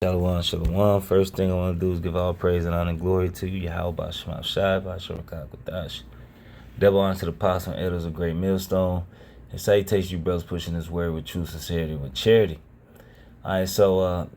Shalom, shalom. First thing I want to do is give all praise and honor and glory to you, Yahweh Shema Shai, Bashar Kodash. Double honor to the apostle and elders of Great Millstone. And salutations, you brothers pushing this word with true sincerity and with charity. Alright, so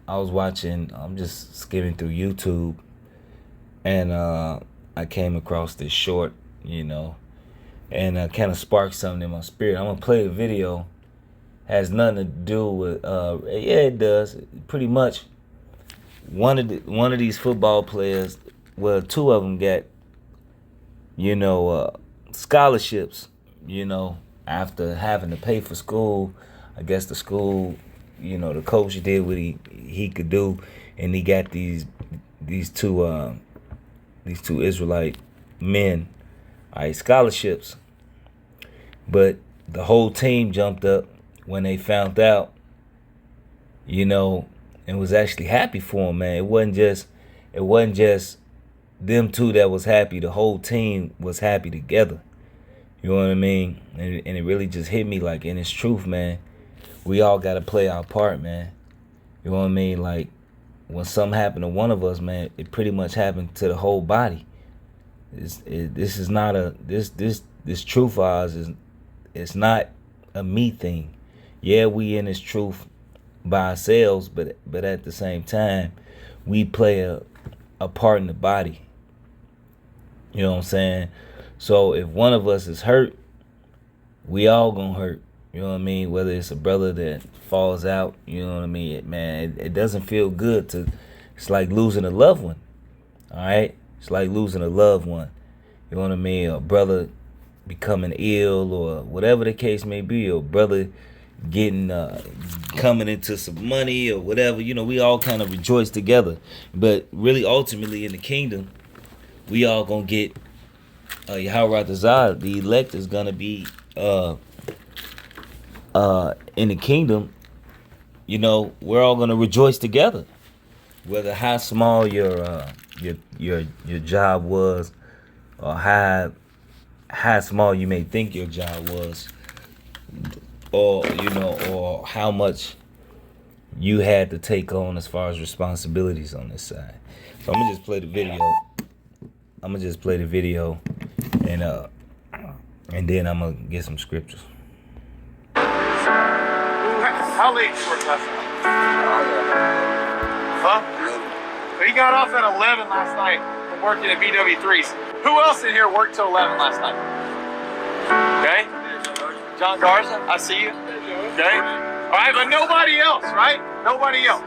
I was watching, I'm just skimming through YouTube, and I came across this short, and kind of sparked something in my spirit. I'm going to play the video. Has nothing to do with yeah, it does pretty much. One of these football players, well, two of them got scholarships, after having to pay for school. I guess the school, the coach did what he could do, and he got these two Israelite men, all right, scholarships. But the whole team jumped up when they found out, and was actually happy for him, man. It wasn't just them two that was happy. The whole team was happy together. You know what I mean? And it really just hit me like, and it's truth, man. We all got to play our part, man. You know what I mean? Like, when something happened to one of us, man, it pretty much happened to the whole body. This truth of ours it's not a me thing. Yeah, we in this truth by ourselves, but at the same time, we play a part in the body. You know what I'm saying? So if one of us is hurt, we all gonna hurt. You know what I mean? Whether it's a brother that falls out, you know what I mean? It doesn't feel good it's like losing a loved one. All right? It's like losing a loved one. You know what I mean? A brother becoming ill, or whatever the case may be, or brother getting coming into some money or whatever. We all kind of rejoice together. But really, ultimately, in the kingdom, we all gonna get Yahweh Razah. The elect is gonna be in the kingdom. We're all gonna rejoice together, whether how small your job was, or how small you may think your job was, or how much you had to take on as far as responsibilities on this side. So I'm gonna just play the video. And then I'm gonna get some scriptures. How late you work last night? Huh? He got off at 11 last night from working at BW3s. Who else in here worked till 11 last night? Okay? John Garza, I see you. Okay? All right, but nobody else, right? Nobody else.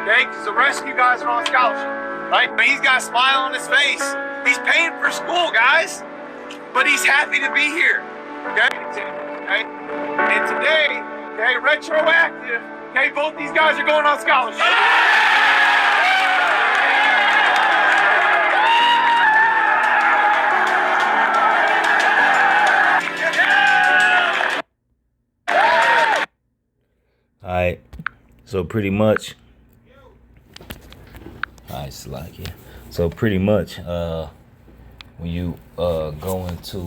Okay? Because the rest of you guys are on scholarship, right? But he's got a smile on his face. He's paying for school, guys. But he's happy to be here. Okay? Okay? And today, okay, retroactive, okay, both these guys are going on scholarship. Alright, so pretty much, alright, Slakia. So pretty much, when you go into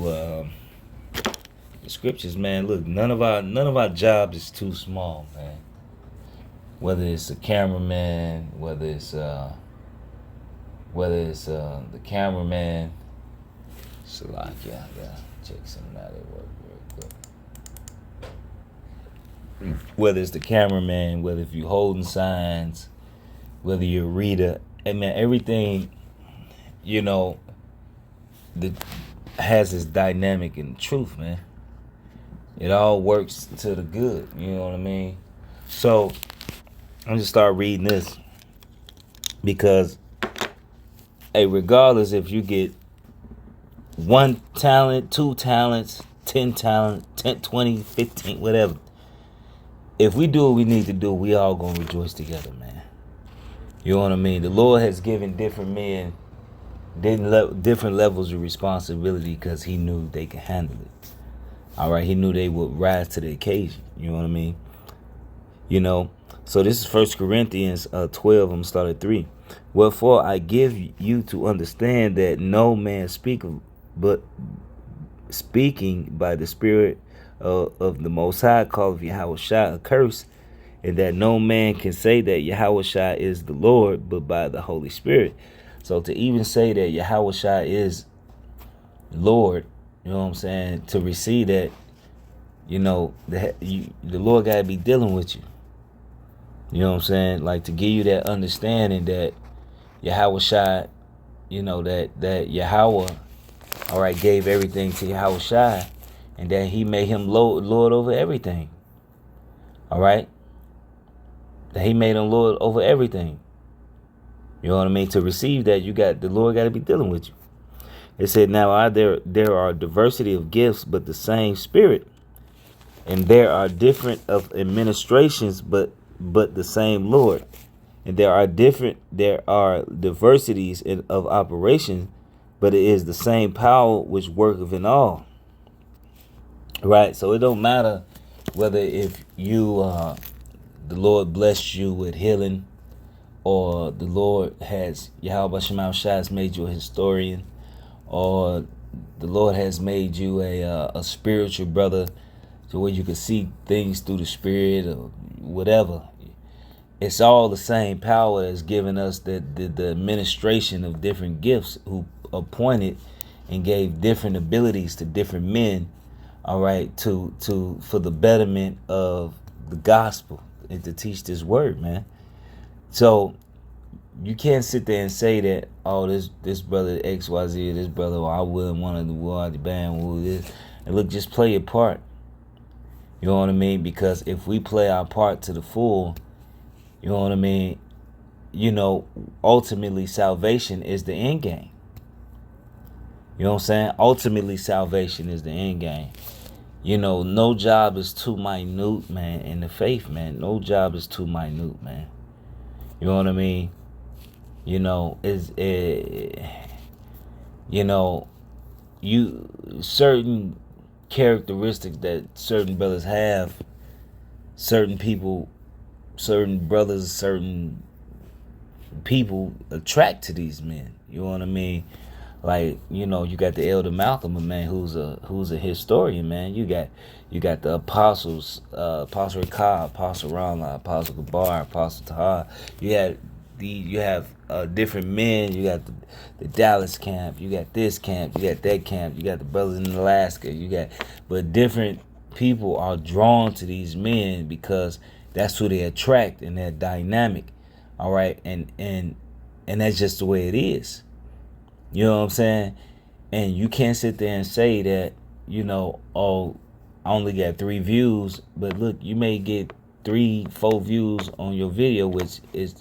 the scriptures, man, look, none of our jobs is too small, man. Whether it's a cameraman, whether it's the cameraman, Slakia, I gotta check something out at work real quick. Whether it's the cameraman, whether if you're holding signs, whether you're a reader, and man, everything, that has its dynamic and truth, man. It all works to the good, you know what I mean? So I'm just start reading this, because hey, regardless if you get 1 talent, 2 talents, 10 talent, 10, 20, 15, whatever. If we do what we need to do, we all gonna rejoice together, man. You know what I mean? The Lord has given different men different levels of responsibility, because he knew they could handle it. All right, he knew they would rise to the occasion. You know what I mean? So this is 1 Corinthians 12. I'm gonna start at 3. Wherefore I give you to understand that no man speaketh, but speaking by the Spirit of the Most High, calleth Yahweh Shai a curse, and that no man can say that Yahushua is the Lord but by the Holy Spirit. So to even say that Yahushua is Lord, you know what I'm saying, to receive that, you know, the Lord got to be dealing with you. You know what I'm saying? Like, to give you that understanding that Yahushua, you know, that Yahweh, all right, gave everything to Yahushua, and that he made him Lord over everything. All right? That he made him Lord over everything. You know what I mean? To receive that, the Lord got to be dealing with you. It said, now there are diversity of gifts, but the same Spirit. And there are different of administrations, but the same Lord. And there are diversities of operation, but it is the same power which worketh in all. Right? So it don't matter whether if you the Lord blessed you with healing, or the Lord has Yahweh Shema Shai has made you a historian, or the Lord has made you a spiritual brother, to where you can see things through the Spirit or whatever. It's all the same power that's given us the administration of different gifts, who appointed and gave different abilities to different men, all right, for the betterment of the gospel and to teach this word, man. So you can't sit there and say that, oh, this brother XYZ, this brother, I wouldn't want to do the band, this. And look, just play your part. You know what I mean? Because if we play our part to the full, you know what I mean, you know, ultimately salvation is the end game. You know what I'm saying? Ultimately salvation is the end game. You know, no job is too minute, man, in the faith, man. No job is too minute, man. You know what I mean? You know, certain characteristics that certain brothers have, certain people, certain brothers, certain people attract to these men. You know what I mean? Like, you know, you got the Elder Malcolm, a man who's a historian, man. You got the apostles, Apostle Ricard, Apostle Rama, Apostle Gabar, Apostle Tahar. You have different men. You got the Dallas camp. You got this camp. You got that camp. You got the brothers in Alaska. But different people are drawn to these men because that's who they attract, and they're dynamic. All right, and that's just the way it is. You know what I'm saying? And you can't sit there and say that, you know, oh, I only got 3 views, but look, you may get 3-4 views on your video, which is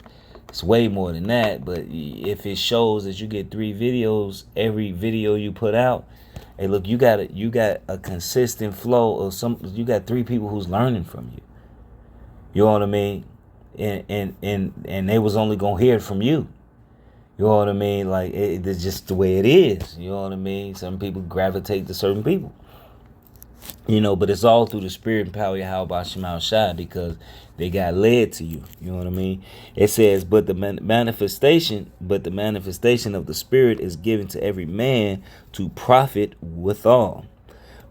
it's way more than that. But if it shows that you get 3 videos, every video you put out, hey, look, you got a consistent flow of you got 3 people who's learning from you. You know what I mean? And they was only gonna hear it from you. You know what I mean? Like, it's just the way it is. You know what I mean? Some people gravitate to certain people. You know, but it's all through the Spirit and power of Yahweh Shema Shai, because they got led to you. You know what I mean? It says, but the manifestation of the Spirit is given to every man to profit withal.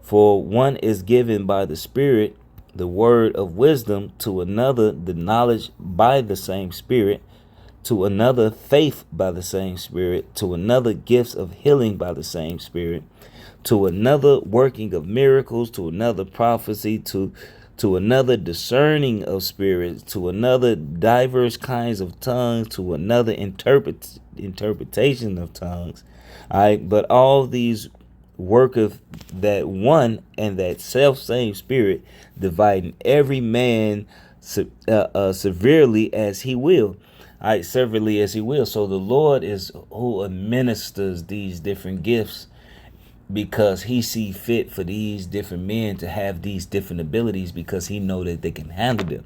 For one is given by the Spirit the word of wisdom, to another the knowledge by the same Spirit, to another faith by the same Spirit, to another gifts of healing by the same Spirit, to another working of miracles, to another prophecy, to another discerning of spirits, to another diverse kinds of tongues, to another interpretation of tongues. All right, but all these worketh that one and that self same Spirit, dividing every man severely as he will. All right, severally as he will. So the Lord is who administers these different gifts, because he see fit for these different men to have these different abilities, because he know that they can handle them.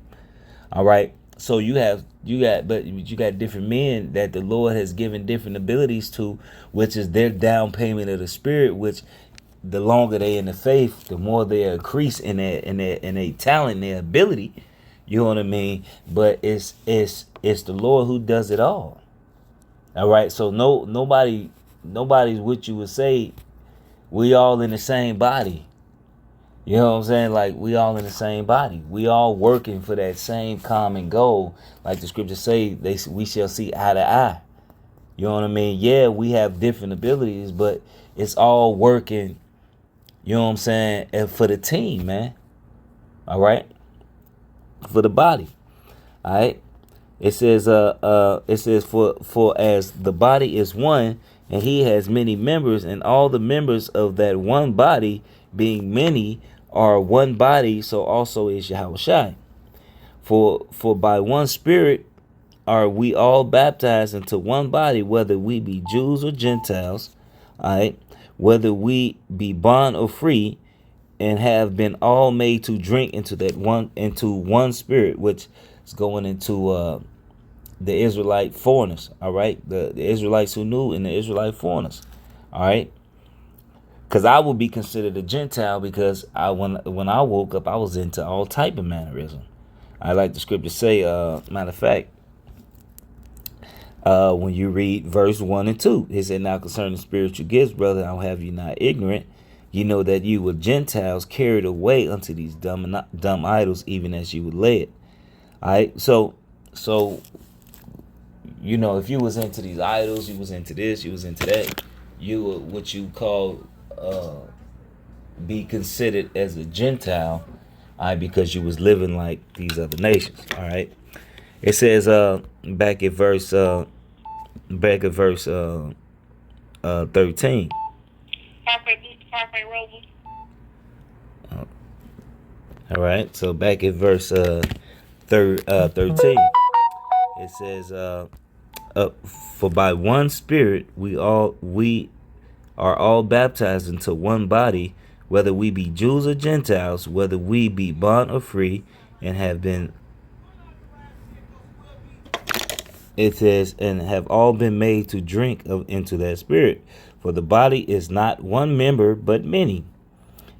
All right. So you got different men that the Lord has given different abilities to, which is their down payment of the Spirit, which the longer they in the faith, the more they increase in their talent, their ability. You know what I mean? But it's the Lord who does it all. All right. So nobody's what you would say. We all in the same body. You know what I'm saying? Like, we all in the same body. We all working for that same common goal. Like the scriptures say, we shall see eye to eye. You know what I mean? Yeah, we have different abilities, but it's all working, you know what I'm saying, and for the team, man. All right? For the body. All right? It says for as the body is one, and he has many members, and all the members of that one body, being many, are one body, so also is Yahushua. For by one Spirit are we all baptized into one body, whether we be Jews or Gentiles, all right, whether we be bond or free, and have been all made to drink into one Spirit, which is going into the Israelite foreigners, all right, the Israelites who knew and the Israelite foreigners, all right. Because I would be considered a Gentile because when I woke up, I was into all type of mannerism. I like the scripture say, matter of fact, when you read verse 1 and 2, it said, now concerning spiritual gifts, brother, I'll have you not ignorant. You know that you were Gentiles carried away unto these dumb idols, even as you were led. All right. So, you know, if you was into these idols, you was into this, you was into that, you were what you call be considered as a Gentile, all right, because you was living like these other nations. All right. It says back at verse 13. All right. So back at verse 13, it says for by one Spirit we are all baptized into one body, whether we be Jews or Gentiles, whether we be bond or free, and have been, it says, and have all been made to drink into that Spirit. For the body is not one member, but many.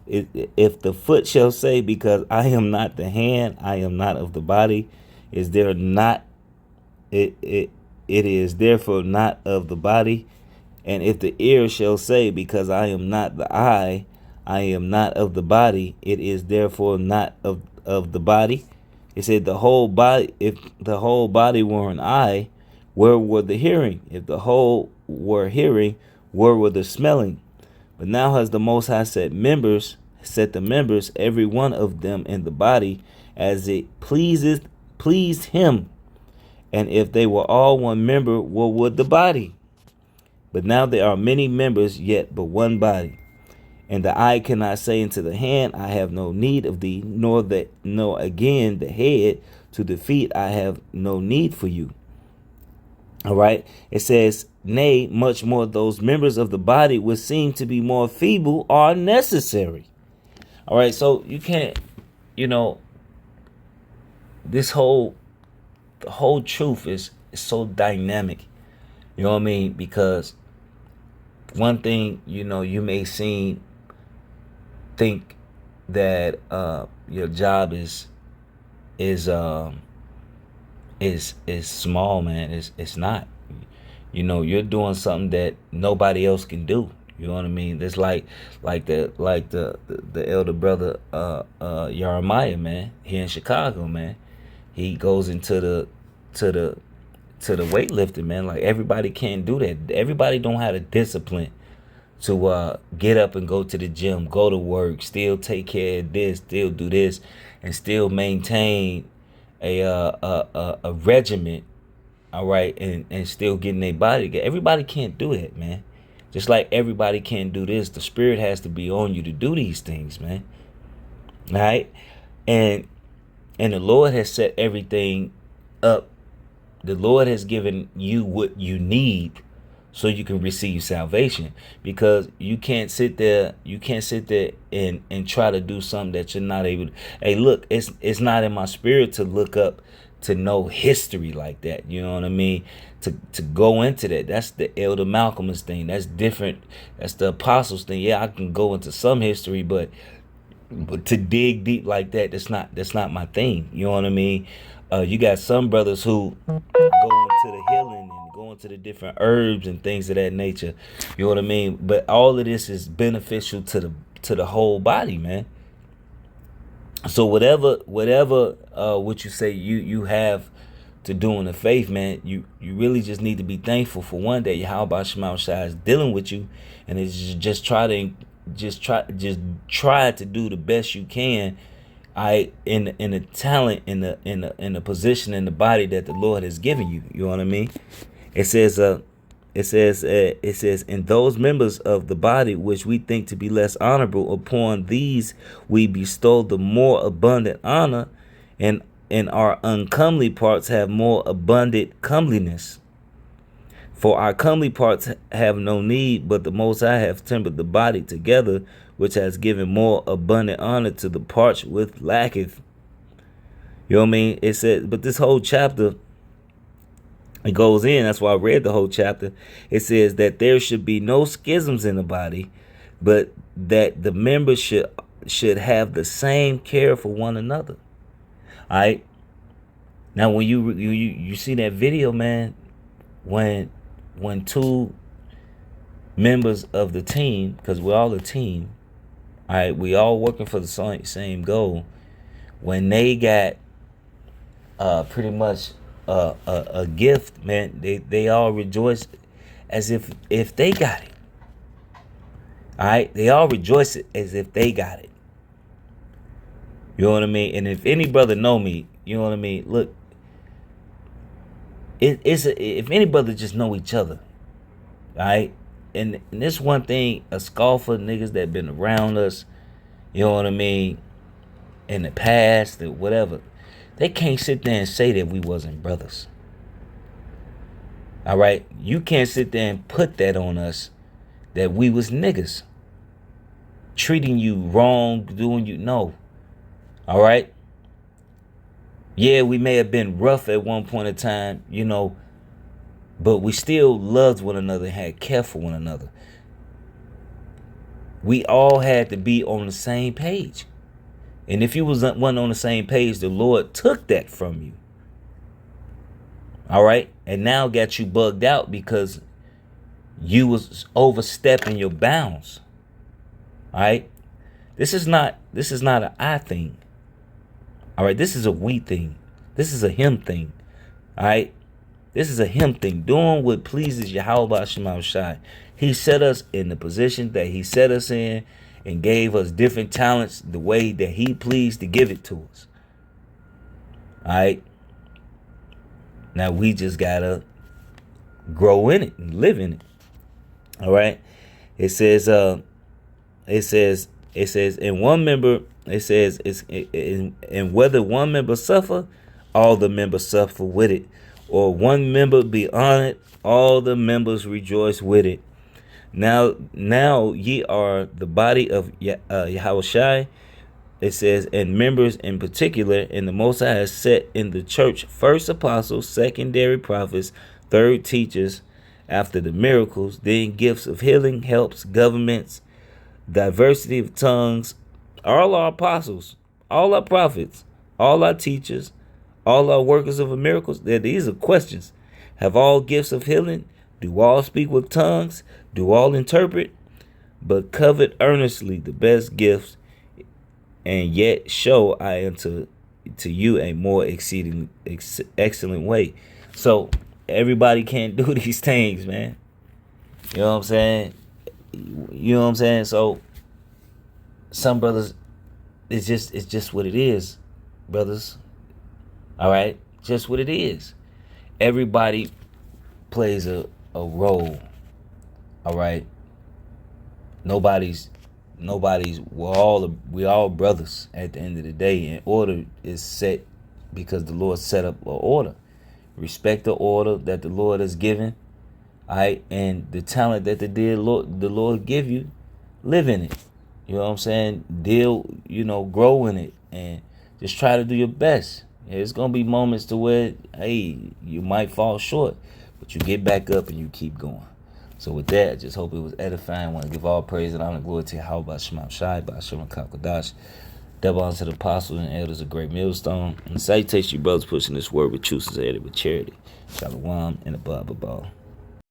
If the foot shall say, because I am not the hand, I am not of the body, is there not, it is therefore not of the body. And if the ear shall say, because I am not the eye, I am not of the body, it is therefore not of the body. It said the whole body, if the whole body were an eye, where were the hearing? If the whole were hearing, where were the smelling? But now has the Most High set the members, every one of them in the body, as it pleased him. And if they were all one member, what would the body? But now there are many members, yet but one body. And the eye cannot say unto the hand, I have no need of thee, nor again the head to the feet, I have no need for you. All right. It says, nay, much more those members of the body which seem to be more feeble are necessary. All right. So you can't, you know, the whole truth is so dynamic. You know what I mean? Because one thing, you know, you may think that your job is small, man. It's not. You know, you're doing something that nobody else can do. You know what I mean? It's like the elder brother Jeremiah, man, here in Chicago, man. He goes into the weightlifting, man. Like, everybody can't do that. Everybody don't have the discipline to get up and go to the gym, go to work, still take care of this, still do this, and still maintain a regiment, all right, and still getting their body together. Everybody can't do that, man. Just like everybody can't do this, the Spirit has to be on you to do these things, man. All right, and the Lord has set everything up. The Lord has given you what you need so you can receive salvation, because you can't sit there and try to do something that you're not able to. Hey, look, it's not in my spirit to look up, to know history like that. You know what I mean? To go into that. That's the Elder Malcolm's thing. That's different. That's the apostles thing. Yeah, I can go into some history, but to dig deep like that, that's not my thing. You know what I mean? You got some brothers who go into the healing and go into the different herbs and things of that nature. You know what I mean? But all of this is beneficial to the whole body, man. So whatever what you say you have to do in the faith, man, you really just need to be thankful for one day how about Shema Shai is dealing with you, and it's just try to do the best you can. In the talent in the position in the body that the Lord has given you. You know what I mean? It says in those members of the body which we think to be less honorable, upon these we bestow the more abundant honor, and our uncomely parts have more abundant comeliness. For our comely parts have no need, but the Most High have tempered the body together, which has given more abundant honor to the parts which lacketh. You know what I mean? It said, but this whole chapter, it goes in, that's why I read the whole chapter. It says that there should be no schisms in the body, but that the members should have the same care for one another. All right. Now, when you see that video, man, when two members of the team, because we're all a team, all right, we all working for the same goal. When they got pretty much a gift, man, they all rejoice as if they got it. All right, they all rejoice as if they got it. You know what I mean? And if any brother know me, you know what I mean. Look, if any brother just know each other, all right. And this one thing, a scoffer niggas that been around us, you know what I mean, in the past or whatever, they can't sit there and say that we wasn't brothers. All right, you can't sit there and put that on us that we was niggas, treating you wrong, doing you no. All right. Yeah, we may have been rough at one point in time, you know, but we still loved one another, had care for one another. We all had to be on the same page. And if you wasn't on the same page, the Lord took that from you. All right. And now got you bugged out because you was overstepping your bounds. All right. This is not an I thing. All right. This is a we thing. This is a him thing. All right. This is a him thing. Doing what pleases Yahweh Shema Shai. He set us in the position that he set us in and gave us different talents the way that he pleased to give it to us. All right. Now we just gotta grow in it and live in it. All right. It says in one member, it says and whether one member suffer, all the members suffer with it. Or one member be honored, all the members rejoice with it. Now ye are the body of Yahushai. It says, and members in particular, and the Most High has set in the church first apostles, secondary prophets, third teachers, after the miracles, then gifts of healing, helps, governments, diversity of tongues, all our apostles, all our prophets, all our teachers, all our workers of miracles. These are questions. Have all gifts of healing? Do all speak with tongues? Do all interpret? But covet earnestly the best gifts, and yet show I unto you a more exceeding excellent way. So everybody can't do these things, man. You know what I'm saying? You know what I'm saying? So some brothers, it's just what it is, brothers. All right, just what it is. Everybody plays a role. All right. Nobody's. We all brothers at the end of the day. And order is set because the Lord set up an order. Respect the order that the Lord has given. All right, and the talent that the Lord give you, live in it. You know what I'm saying? Grow in it, and just try to do your best. It's going to be moments to where, hey, you might fall short, but you get back up and you keep going. So with that, I just hope it was edifying. I want to give all praise and honor and glory to Yahweh Shema Shai, by Shem Kakadash. Double honor to the apostles and elders of Great Millstone. And salutations, you brothers, pushing this word with truth, sincerity, with charity. Shalom and above.